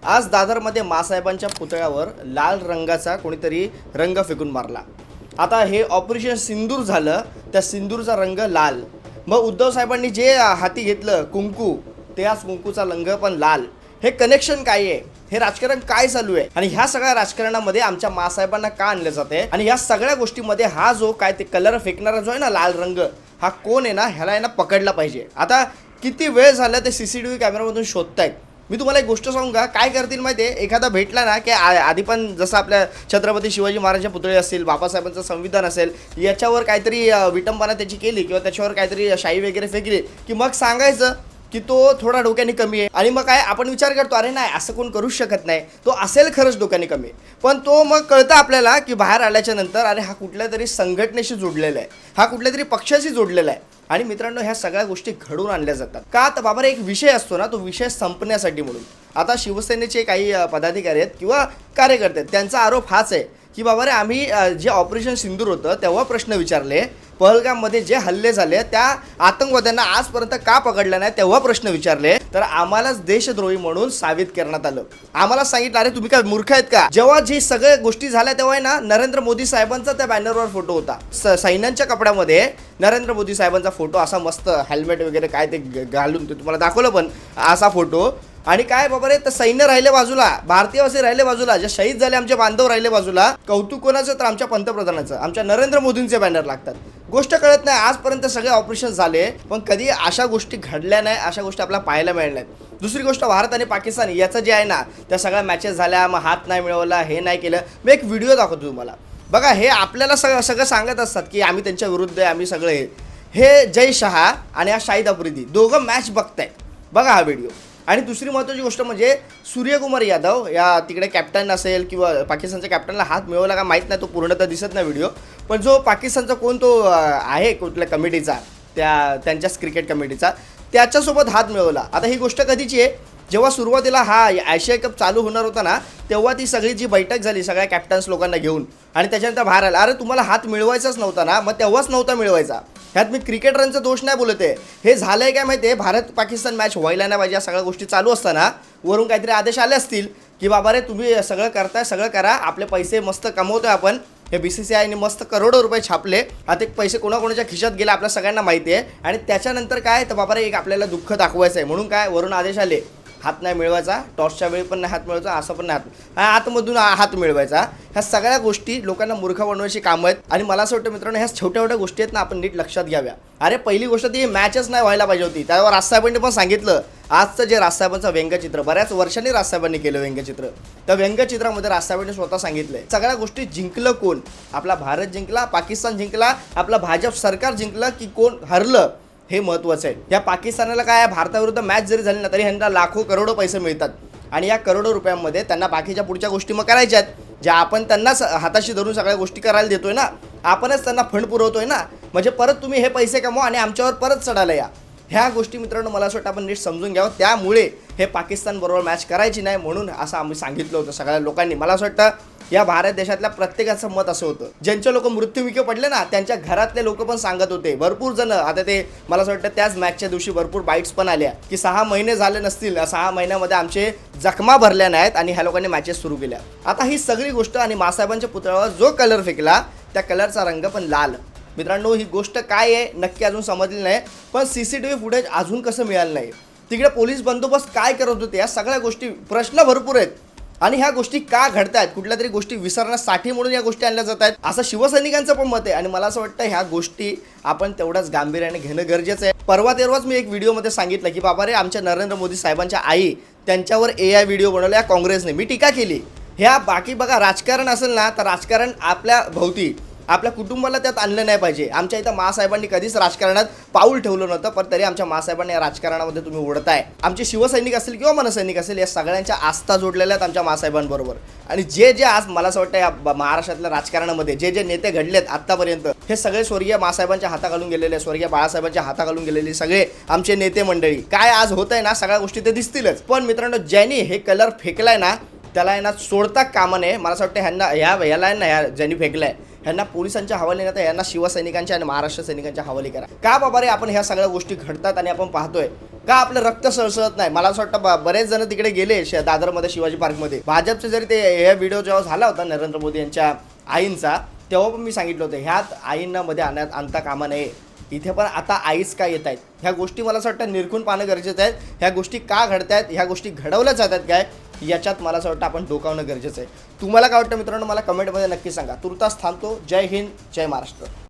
आज दादरमध्ये मासाहेबांच्या पुतळ्यावर लाल रंगाचा कोणीतरी रंग फेकून मारला। आता हे ऑपरेशन सिंदूर झालं, त्या सिंदूरचा रंग लाल। मग उद्धव साहेबांनी जे हाती घेतलं कुंकू, त्याच कुंकूचा रंग पण लाल। हे कनेक्शन काय आहे? हे राजकारण काय चालू आहे? आणि ह्या सगळ्या राजकारणामध्ये आमच्या मासाहेबांना का आणले जाते? आणि ह्या सगळ्या गोष्टीमध्ये हा जो काय ते कलर फेकणारा जो आहे ना लाल रंग, हा कोण आहे ना, ह्याला आहे ना पकडला पाहिजे। आता किती वेळ झाला ते सीसीटीव्ही कॅमेरामधून शोधतायत। मी तुम्हाला एक गोष्ट सांगू का, काय करतील माहिती आहे? एखादा भेटला ना की आधी पण जसं आपल्या छत्रपती शिवाजी महाराजांच्या पुतळे असतील, बाबासाहेबांचं संविधान असेल, याच्यावर काहीतरी विटंबना त्याची केली किंवा त्याच्यावर काहीतरी शाई वगैरे फेकली की मग सांगायचं की तो थोडा डोक्याने कमी आहे। आणि मग काय आपण विचार करतो, अरे नाही असं कोण करूच शकत नाही, तो असेल खरंच डोक्याने कमी। पण तो मग कळतं आपल्याला की बाहेर आल्याच्या नंतर अरे हा कुठल्या तरी संघटनेशी जोडलेला आहे, हा कुठल्या तरी पक्षाशी जोडलेला आहे। आणि मित्रांनो, ह्या सगळ्या गोष्टी घडून आणल्या जातात का? तर बाबा एक विषय असतो ना, तो विषय संपण्यासाठी म्हणून। आता शिवसेनेचे काही पदाधिकारी आहेत किंवा कार्यकर्ते आहेत, त्यांचा आरोप हाच आहे की बाबा रे आम्ही जे ऑपरेशन सिंदूर होतं तेव्हा प्रश्न विचारले, पहलगाममध्ये जे हल्ले झाले त्या आतंकवाद्यांना आजपर्यंत का पकडलं नाही तेव्हा प्रश्न विचारले, तर आम्हालाच देशद्रोही म्हणून साबित करण्यात आलं। आम्हाला सांगितलं अरे तुम्ही काय मूर्ख आहेत का? जेव्हा जी सगळ्या गोष्टी झाल्या तेव्हा आहे ना, नरेंद्र मोदी साहेबांचा त्या बॅनरवर फोटो होता, सैन्यांच्या कपड्यामध्ये नरेंद्र मोदी साहेबांचा फोटो, असा मस्त हेल्मेट वगैरे काय ते घालून, ते तुम्हाला दाखवलं पण असा फोटो। आणि काय बाबा रे, तर सैन्य राहिले बाजूला, भारतीयवासी राहिले बाजूला, जे शहीद झाले आमचे बांधव राहिले बाजूला। कौतुक कोणाचं? तर आमच्या पंतप्रधानाचं, आमच्या नरेंद्र मोदींचे बॅनर लागतात। गोष्ट कळत नाही, आजपर्यंत सगळे ऑपरेशन झाले पण कधी अशा गोष्टी घडल्या नाही, अशा गोष्टी आपल्याला पाहायला मिळाल्या नाहीत। दुसरी गोष्ट, भारत आणि पाकिस्तान याचं जे आहे ना, त्या सगळ्या मॅचेस झाल्या, मग हात नाही मिळवला, हे नाही केलं। मी एक व्हिडिओ दाखवतो तुम्हाला बघा। हे आपल्याला सगळं सांगत असतात की आम्ही त्यांच्या विरुद्ध आहे, आम्ही सगळे। हे जय शहा आणि हा शाहिद आफ्रिदी दोघं मॅच बघतायत, बघा हा व्हिडिओ। आणि दुसरी महत्त्वाची गोष्ट म्हणजे सूर्यकुमार यादव या तिकडे कॅप्टन असेल किंवा पाकिस्तानच्या कॅप्टनला हात मिळवला का माहीत नाही, तो पूर्णतः दिसत नाही व्हिडिओ, पण जो पाकिस्तानचा कोण तो आहे कुठल्या कमिटीचा, त्यांच्याच क्रिकेट कमिटीचा, त्याच्यासोबत हात मिळवला। आता ही गोष्ट कधीची आहे? जेव्हा सुरुवातीला हा आशिया कप चालू होणार होता ना, तेव्हा ती सगळी जी बैठक झाली सगळ्या कॅप्टन्स लोकांना घेऊन, आणि त्याच्यानंतर बाहेर आला, अरे तुम्हाला हात मिळवायचाच नव्हता ना, मग तेव्हाच नव्हता मिळवायचा। ह्यात मी क्रिकेटरांचा दोष नाही बोलत आहे, हे झालंय काय माहिती आहे, भारत पाकिस्तान मॅच व्हायला नाही पाहिजे, या सगळ्या गोष्टी चालू असताना वरून काहीतरी आदेश आले असतील की बाबा रे तुम्ही सगळं करताय, सगळं करा, आपले पैसे मस्त कमवतोय आपण। हे BCCIने मस्त करोडो रुपये छापले, आता पैसे कोणाकोणाच्या खिशात गेले आपल्या सगळ्यांना माहिती आहे। आणि त्याच्यानंतर काय, तर बाबा रे एक आपल्याला दुःख दाखवायचं आहे म्हणून काय वरून आदेश आले, हात नाही मिळवायचा, टॉसच्या वेळी पण नाही हात मिळवायचा, असं पण नाही आतमधून हात मिळवायचा। ह्या सगळ्या गोष्टी लोकांना मूर्ख बनवायची कामं आहेत। आणि मला असं वाटतं मित्रांनो, ह्या छोट्या छोट्या गोष्टी आहेत ना, आपण नीट लक्षात घ्याव्या। अरे पहिली गोष्ट ती मॅचच नाही व्हायला पाहिजे होती, त्यावर राजसाहेबांनी पण सांगितलं। आजचं जे राजसाहेबांचं व्यंगचित्र, बऱ्याच वर्षांनी राजसाहेबांनी केलं व्यंगचित्र, त्या व्यंगचित्रामध्ये राजसाहेबांनी स्वतः सांगितलंय सगळ्या गोष्टी जिंकलं कोण? आपला भारत जिंकला, पाकिस्तान जिंकला, आपलं भाजप सरकार जिंकलं की कोण हरलं, हे महत्त्वाचं आहे। या पाकिस्तानाला काय, भारताविरुद्ध मॅच जरी झाली ना तरी ह्यांना लाखो करोडो पैसे मिळतात, आणि या करोडो रुपयांमध्ये त्यांना बाकीच्या पुढच्या गोष्टी मग करायच्या आहेत, ज्या आपण त्यांनाच हाताशी धरून सगळ्या गोष्टी करायला देतोय ना, आपणच त्यांना फंड पुरवतोय ना, म्हणजे परत तुम्ही हे पैसे कमवा आणि आमच्यावर परत चढायला या। ह्या गोष्टी मित्रांनो मला असं वाटतं आपण नीट समजून घ्यावं। त्यामुळे हे पाकिस्तानबरोबर मॅच करायची नाही म्हणून असं आम्ही सांगितलं होतं सगळ्या लोकांनी। मला असं वाटतं या भारत देशातल्या प्रत्येकाचं मत असं होतं, ज्यांचे लोक मृत्युमुखी पडले ना त्यांच्या घरातले लोक पण सांगत होते, भरपूर जण। आता ते मला असं वाटतं त्याच मॅचच्या दिवशी भरपूर बाईट्स पण आल्या की 6 महिने झाले नसतील, 6 महिन्यामध्ये आमचे जखमा भरल्या नाहीत आणि ह्या लोकांनी मॅचेस सुरू केल्या। आता ही सगळी गोष्ट, आणि मासाहेबांच्या पुतळ्यावर जो कलर फेकला त्या कलरचा रंग पण लाल। मित्रांनो, ही गोष्ट काय आहे नक्की अजून समजली नाही, पण CCTV फुटेज अजून कसं मिळालं नाही, तिकडे पोलीस बंदोबस्त काय करत होते, या सगळ्या गोष्टी, प्रश्न भरपूर आहेत। आणि ह्या गोष्टी का घडतायत? कुठल्या तरी गोष्टी विसरण्यासाठी म्हणून या गोष्टी आणल्या जात आहेत, असं शिवसैनिकांचं पण मत आहे। आणि मला असं वाटतं ह्या गोष्टी आपण तेवढ्याच गांभीर्याने घेणं गरजेचं आहे। परवा तेरवाच मी एक व्हिडिओमध्ये सांगितलं की बाबा रे आमच्या नरेंद्र मोदी साहेबांच्या आई, त्यांच्यावर AI व्हिडिओ बनवल्या काँग्रेसने, मी टीका केली। ह्या बाकी बघा, राजकारण असेल ना तर राजकारण आपल्या भोवती, आपल्या कुटुंबाला त्यात आणलं नाही पाहिजे। आमच्या इथं मासाहेबांनी कधीच राजकारणात पाऊल ठेवलं नव्हतं, पण तरी आमच्या मासाहेबांनी या राजकारणामध्ये तुम्ही उडताय। आमचे शिवसैनिक असतील किंवा मनसैनिक असेल, या सगळ्यांच्या आस्था जोडलेल्या आहेत आमच्या मासाहेबांबरोबर। आणि जे आज मला असं वाटतं या महाराष्ट्रातल्या राजकारणामध्ये जे नेते घडलेत आत्तापर्यंत, हे सगळे स्वर्गीय मासाहेबांच्या हाताखालून गेलेले, स्वर्गीय बाळासाहेबांच्या हाताखालून गेलेले सगळे आमचे नेते मंडळी। काय आज होत आहे ना, सगळ्या गोष्टी ते दिसतीलच। पण मित्रांनो, ज्यांनी हे कलर फेकलाय ना त्याला यांना सोडता कामा नये। मला असं वाटतं ह्यांना ह्याला ना, ह्या ज्यांनी फेकलाय ह्यांना पोलिसांच्या हवाले नाही तर यांना शिवसैनिकांच्या आणि महाराष्ट्र सैनिकांच्या हवाले करा. का बाबा रे आपण ह्या सगळ्या गोष्टी घडतात आणि आपण पाहतोय, का आपलं रक्त सळसळत नाही? मला असं वाटतं बरेच जण तिकडे गेले दादरमध्ये शिवाजी पार्कमध्ये. भाजपचे जरी ते हे व्हिडिओ जेव्हा झाला होता नरेंद्र मोदी यांच्या आईंचा, तेव्हा पण मी सांगितलं होतं ह्यात आईंना मध्ये आणता कामा नये. इथे पण आता आईच का येत आहेत ह्या गोष्टी मला असं वाटतं निरखून पाहणं गरजेचं आहे. ह्या गोष्टी का घडत आहेत, ह्या गोष्टी घडवल्या जातात काय, याच्यात मला असं वाटतं आपण डोकावणं गरजेचं आहे. तुम्हाला काय वाटतं मित्रांनो, मला कमेंटमध्ये नक्की सांगा. तुर्तास थांबतो. जय हिंद, जय महाराष्ट्र.